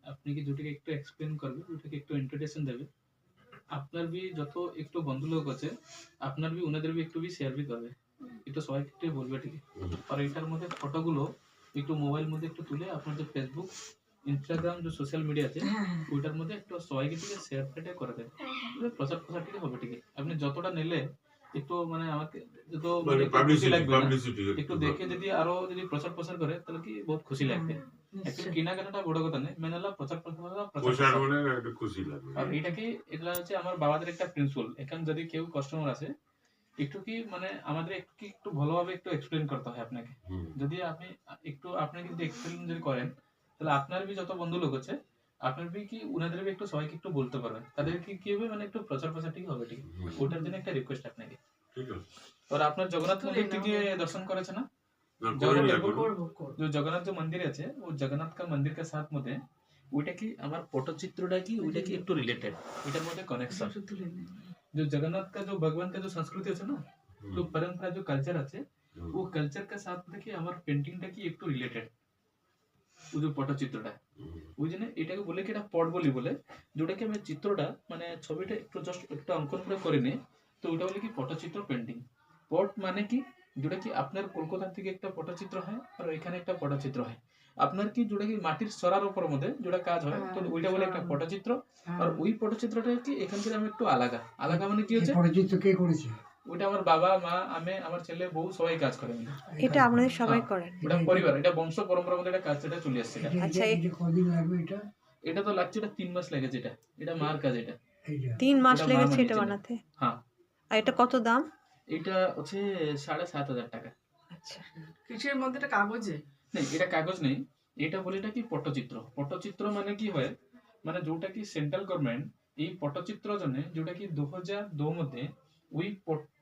আপনি কি যেটাকে একটু এক্সপ্লেন করবে, যেটাকে একটু ইন্ট্রোডাকশন দেবে, আপনার भी যত একটু বন্ধু লোক আছে আপনার भी ওনাদের भी একটু भी শেয়ার भी করবে, একটু সবাইকে একটু বলবে, ঠিক আছে? আর এটার মধ্যে ফটোগুলো একটু মোবাইল মধ্যে একটু তুলে আপনার যে ফেসবুক ইনস্টাগ্রাম যে সোশ্যাল মিডিয়া আছে ওইটার মধ্যে একটু সবাইকে ঠিক আছে শেয়ার ফেটে করে দেবে, প্রচার প্রসার ঠিক হবে, ঠিক আছে? আপনি যতটা নিলে একটু মানে আমাকে যত মানে একটু খুশি লাগবে না, পাবলিসিটি একটু দেখে যদি আরো যদি প্রচার প্রসার করে তাহলে কি বহুত খুশি লাগবে। অ্যাকচুয়ালি কেনাকাটাটা বড় কথা নেই, মেন হলো প্রচার প্রসার প্রচার হলে একটু খুশি লাগবে। আর এটাকে এটা হচ্ছে আমার বাবাদের একটা প্রিন্সিপাল, এখানে যদি কেউ কাস্টমার আসে একটু কি মানে আমাদের একটু কি একটু ভালোভাবে একটু এক্সপ্লেন করতে হয় আপনাকে। যদি আপনি একটু আপনি যদি এক্সপ্লেন যদি করেন তাহলে আপনার भी যত বন্ধু লোক আছে আপনার भी কি উনাদের भी একটু সবাইকে একটু বলতে পারবেন, তাদের কি হবে মানে একটু প্রচার প্রসার ঠিক হবে, ঠিক আছে? ওটার জন্য একটা রিকোয়েস্ট আপনাকে। ঠিক আছে। और আপনার জগন্নাথ মন্দির থেকে দর্শন করেছে না? না করিনি এখন। जो जगन्नाथ जो मंदिर আছে वो जगन्नाथ का मंदिर के साथ মধ্যে ওইটা কি আমার পটচিত্রটা কি ওইটা কি একটু রিলেটেড, এটার মধ্যে কানেকশন। जो जगन्नाथ का जो भगवान का जो संस्कृति আছে না, जो परंपरा जो कल्चर আছে वो कल्चर के साथ দেখি আমার পেইন্টিংটা কি একটু রিলেটেড, ওই যে পটচিত্রটা ওই জন্য এটাকে বলে কি এটা পট বলি বলে, যেটাকে আমি চিত্রটা মানে ছবিটা একটু জাস্ট একটু অঙ্কন করে নিই তো ওটা বলে কি পটচিত্র পেইন্টিং। পট মানে কি যেটা কি আপনার কলকাতা থেকে একটা পটচিত্র হয় আর এখানে একটা পটচিত্র হয়, আপনার কি যেটা কি মাটির সরার উপর মধ্যে যেটা কাজ হয় তো ওইটা বলে একটা পটচিত্র। আর ওই পটচিত্রটা কি এখান থেকে আমি একটু আলাদা আলাদা মানে কি হচ্ছে পটচিত্র কে করেছে? ওটা আমার বাবা মা আমি আমার ছেলে বউ সবাই কাজ করে মিলে। এটা আপনাদের সবাই করেন? ওটা পরিবার, এটা বংশ পরম্পরা মধ্যে এটা কাজটা চলে আসছে। আচ্ছা, এটা কদিন লাগবে এটা? এটা তো লাগছে, এটা 3 মাস লেগেছে, এটা মার কাজ, এটা 3 মাস এটা মা লেগেছে বানিয়েছে এটা এটা। বানাতে? হ্যাঁ। আর এটা কত দাম? এটা হচ্ছে 7,500 টাকা। আচ্ছা, কিসের মধ্যে? এটা কাগজে? নেই, এটা কাগজ নেই, এটা বলে এটা কি পটচিত্র। পটচিত্র মানে কি হয় মানে যেটা কি সেন্ট্রাল গভর্নমেন্ট এই পটচিত্র জন্য যেটা কি 2002 মধ্যে ওই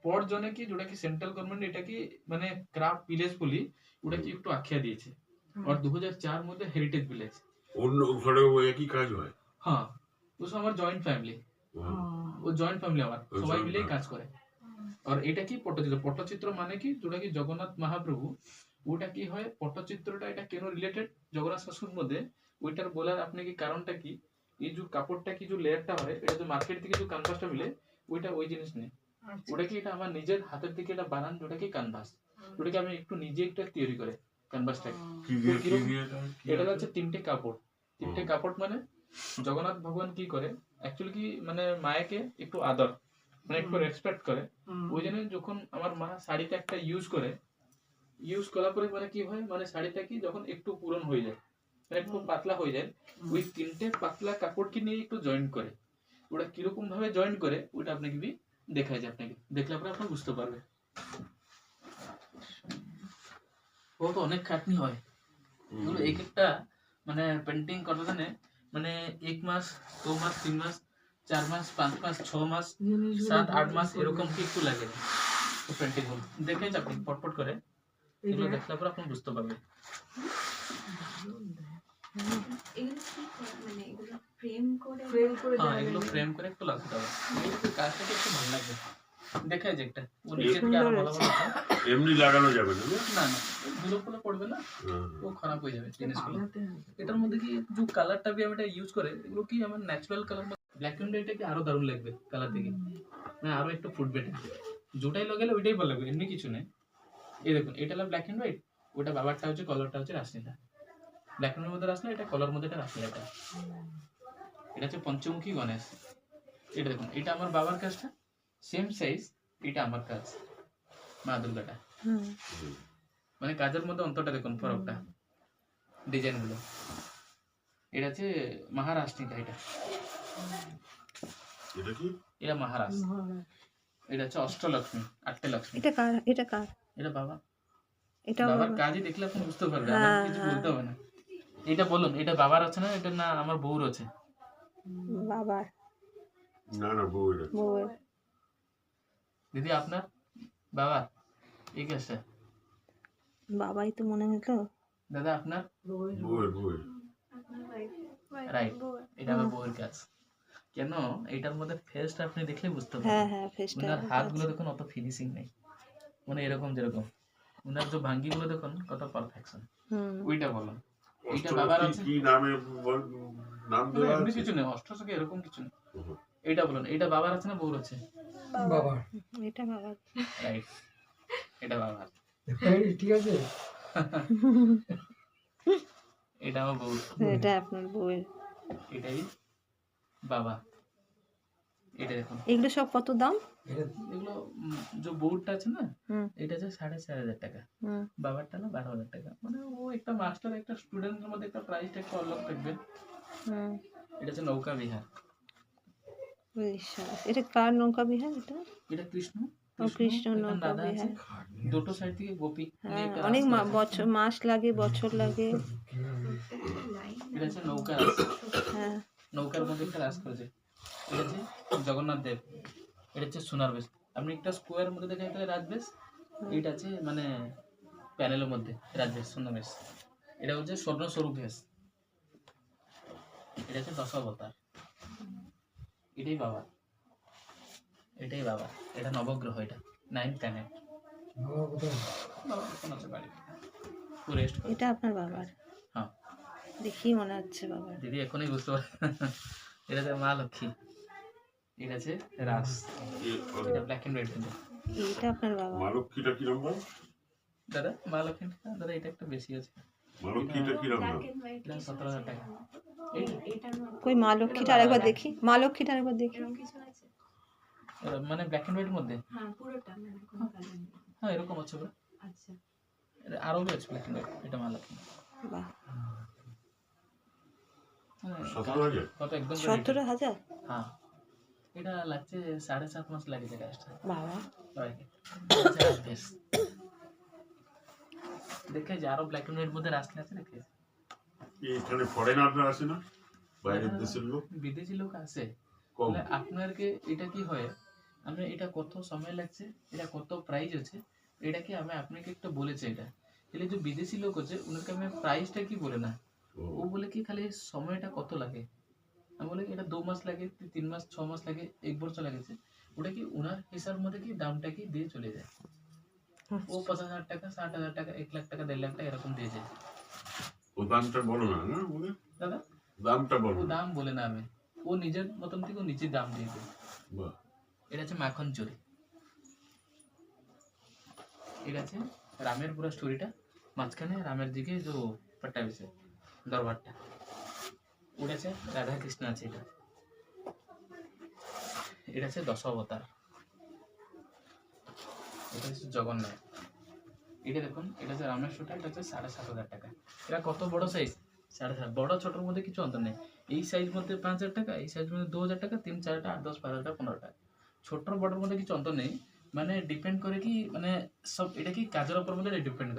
পট জন্য কি যেটা কি সেন্ট্রাল গভর্নমেন্ট এটা কি মানে ক্রাফট ভিলেজ বলি ওটা কি একটু আখ্যা দিয়েছে। আর 2004 মধ্যে হেরিটেজ ভিলেজ। অন্য ঘরে একই কাজ হয়? হ্যাঁ, ও আমার জয়েন্ট ফ্যামিলি, ও জয়েন্ট ফ্যামিলি আমার সবাই মিলেই কাজ করে। আর এটা কি পটচিত্র, পটচিত্র মানে কি যেটা কি জগন্নাথ মহাপ্রভু ওটা কি হয় পটচিত্রটা এটা কেন রিলেটেড জগন্নাথ সংস্কৃতির মধ্যে ওইটার বলার আপনি কি কারণটা কি এই যে কাপড়টা কি যে লেয়ারটা হয় এটা যে মার্কেট থেকে যে ক্যানভাসটা মিলে ওইটা ওই জিনিস নেই, ওটা কি এটা আমার নিজের হাতের থেকে এটা বানান যেটা কি ক্যানভাস, ওটাকে আমি একটু নিজে একটা তৈরি করে ক্যানভাসটাকে। এটা হচ্ছে 3টে কাপড়, 3টে কাপড় মানে জগন্নাথ ভগবান কি করে অ্যাকচুয়ালি কি মানে মায়াকে একটু আদর মানে একটু রেসপেক্ট করে, ওই জন্য যখন আমার মা শাড়িটা একটা ইউজ করার পরে মানে কি হয় মানে শাড়িটা কি যখন একটু পুরন হয়ে যায় মানে একটু পাতলা হয়ে যায় ওই 3টে পাতলা কাপড়কে নিয়ে একটু জয়েন করে, ওটা কিরকম ভাবে জয়েন করে ওটা আপনাকে भी দেখায় যায়, আপনাকে দেখলে পরে আপনি বুঝতে পারবে। ও তো অনেক খাটনি হয় এগুলো এক একটা মানে পেন্টিং করতে জানে মানে 1 মাস 2 মাস 3 মাস 4 মাস 5 মাস 6 মাস 7 8 মাস এরকম কি একটু লাগে পেন্টিং গুলো দেখে আপনি ফটফট করে এগুলো দেখলে পরে আপনি বুঝতে পারবেন। হ্যাঁ, এগুলো ফ্রেম করে একটু লাগাতে হবে, এগুলো কাজটা একটু ভালো লাগবে দেখায় যে একটা ও নিচে থেকে আরো ভালো ভালো এমনি লাগানো যাবে না? না না ধুলো ফুলো পড়বে না, ও খারাপ হয়ে যাবে জিনিসগুলো। এটার মধ্যে কি যে কালারটা भी আমি এটা ইউজ করে এগুলো কি আমার ন্যাচারাল কালার ব্ল্যাক এন্ড হোয়াইটটা কি আরো দারুণ লাগবে কালার থেকে মানে আরো একটু ফুটবে, যেটাই লাগালে ওইটাই ভালো লাগবে এমনি কিছু নেই। এই দেখুন এটা হলো ব্ল্যাক এন্ড হোয়াইট, ওটা বাবারটা হচ্ছে কালারটা হচ্ছে রাসলীলা, ব্ল্যাক এন্ড মধ্যে রাসলীলা এটা কালার মধ্যে এটা রাসলীলাটা, এটা হচ্ছে পঞ্চমুখী গণেশ। এটা দেখুন এটা আমার বাবার কাজটা সেম সাইজ, এটা আমার কাজ মা দুর্গাটা মানে কাজের মধ্যে অন্তরটা দেখুন ফরকটা ডিজাইন গুলো। এটা হচ্ছে মহারাষ্ট্রিকা, এটা কি? এটা মহারাষ্ট্র, এটা হচ্ছে অষ্টলক্ষ্মী 8টে লক্ষ্মী। এটা কার? এটা কার? এটা বাবা, এটা বাবার কাজই দেখলে আপনি বুঝতে পারবেন, আমার কিছু বলতে হবে না। এটা বলুন এটা বাবার আছে না এটা না আমার বউর আছে? বাবার। না না বউয়ের। বউয়ের। দিদি আপনার বাবা ঠিক আছে, বাবাই তো মনে হলো। দাদা আপনার? বউয়ের। রাইট, এটা আমার বউয়ের কাজ। কেন এটার মধ্যে ফেসটা আপনি দেখলে বুঝতে পারবেন। হ্যাঁ হ্যাঁ ফেসটা। ওনার হাতগুলো দেখুন অত ফিনিশিং নেই মানে এরকম যেরকম ওনার যে ভাঙ্গিগুলো দেখুন কত পারফেকশন ওইটা বলুন। এইটা বাবার আছে কি নামে নাম না, দেওয়া এমনি আছে কিছু নেই, অষ্টশকে এরকম কিছু নেই। ওহো। এইটা বলুন, এইটা বাবার আছে না বউর আছে? বাবা এটা বাবা। রাইট, এটা বাবার। এই ঠিক আছে এটা আমার বউর, এটা আপনার বউয়ের। এটাই বাবা। এটা দেখুন, এগুলো সব কত দাম? এটা এগুলো যে বউরটা আছে না, হুম এটা আছে 4,500 টাকা, হুম বাবারটা না 12,000 টাকা। মানে ও একটা মাস্টার, একটা স্টুডেন্টের মধ্যে একটা প্রাইসটা একটু অলগ থাকবে। হুম। এটা হচ্ছে নৌকা বিহার। বিশ্বাস। এটা কার নৌকা বিহার এটা? এটা কৃষ্ণ, ও কৃষ্ণ এখানে নৌকা রাধা আছে, বিহার। দুটো সাইড থেকে গোপী নিয়ে হ্যাঁ, একটা অনেক রাস্তা আছে। বছর মাস লাগে, বছর লাগে। এটা হচ্ছে নৌকা রাস্তা, হ্যাঁ নৌকার মধ্যে একটা রাস করেছে। এটা হচ্ছে জগন্নাথ দেব, এটা হচ্ছে সোনার বেশ। আপনি একটা স্কোয়ারের মধ্যে দেখেন তাহলে রাজবেশ, এইটা আছে মানে প্যানেলের মধ্যে রাজবেশ সোনার বেশ। এটা হচ্ছে স্বর্ণ স্বরূপ বেশ। এটা হচ্ছে দশাবতার। এটাই বাবা, এটাই বাবা। এটা নবগ্রহ, এটা 9th প্ল্যানেট। বাবা কোথায় বাবা এখন আছে বাড়িতে, ও রেস্ট করে। এটা আপনার বাবার। হ্যাঁ দেখি মনে হচ্ছে বাবার। দিদি এখনই বুঝতে পারে। এটা হচ্ছে মা লক্ষ্মী, এটা আছে রাস, এটা ব্ল্যাক অ্যান্ড হোয়াইট কিন্তু। এটা আপনার বাবা। মালক্ষীটা কিরম দাম? দাদা মা লক্ষ্মী, দাদা এটা একটা বেশি আছে, মালক্ষীটা কিরম দাম? এটা 17,000 টাকা। কই মা লক্ষ্মীটা আরেকবার দেখি, মা লক্ষ্মীটা আরেকবার দেখি। মানে ব্ল্যাক অ্যান্ড হোয়াইটের মধ্যে, হ্যাঁ এরকম আছে পুরো। এটা আরও আছে ব্ল্যাক অ্যান্ড হোয়াইট, এটা মা লক্ষ্মী। বাহ, হ্যাঁ, 17,000? কত একদম 17,000। হ্যাঁ, এটা লাগছে 7.5 মাস লাগেছে কাজটা বাবা, সবাইকে। বেশ দেখে যে আরো ব্ল্যাক অ্যান্ড হোয়াইট মধ্যে রাস্তা আছে, দেখে এখানে ফরেনাররা আসে না, বাইরের দেশের লোক বিদেশি লোক আছে। কম। তাহলে আপনাকে এটা কি হয়, আমি এটা কত সময় লাগছে, এটা কত প্রাইস আছে, এটা কি আমি আপনাকে একটু বলেছি। এটা তাহলে যে বিদেশি লোক আছে ওনাকে আমি প্রাইসটা কি বলে না, ও, ও বলে কি খালি সময়টা কত লাগে। আমি বলি এটা 2 মাস লাগে, 3 মাস, 6 মাস লাগে, 1 বছর লাগেছে। ওটা কি ওনার হিসাবের মধ্যে কি দামটা কি দিয়ে চলে যায়। ও 50,000 টাকা, 60,000 টাকা, 1 লাখ টাকা, 1.5 লাখ টাকা এরকম দিয়ে যায়। ও দামটা বলো না, না ওদের দাদা দামটা ও বলো না। দাম বলে না, আমি ও নিজের মতন থেকে ও নিজের দাম দিয়ে দেয়। বাহ, এটা হচ্ছে মাখন চুরি। এটা আছে রামের পুরো স্টোরিটা, মাঝখানে রামের দিকে যে পাট্টা আছে দরবারটা, ওটা আছে রাধা কৃষ্ণ আছে। এটা এটা আছে দশাবতার, এটা হচ্ছে জগন্নাথ। এটা দেখুন, এটা হচ্ছে রামের শোটা, এটা হচ্ছে 7,500 টাকা। এটা কত বড় সাইজ, 7,500। বড় ছোটোর মধ্যে কিছু অন্তর নেই। এই সাইজ মধ্যে 5,000 টাকা, এই সাইজ মধ্যে 2,000 টাকা, 3, 4টা 8, 10, 12টা 15টা। ছোট্টর বড়োর মধ্যে কিছু অন্তর নেই, মানে ডিপেন্ড করে কি, মানে সব এটা কি কাজের উপর মধ্যে ডিপেন্ড করে।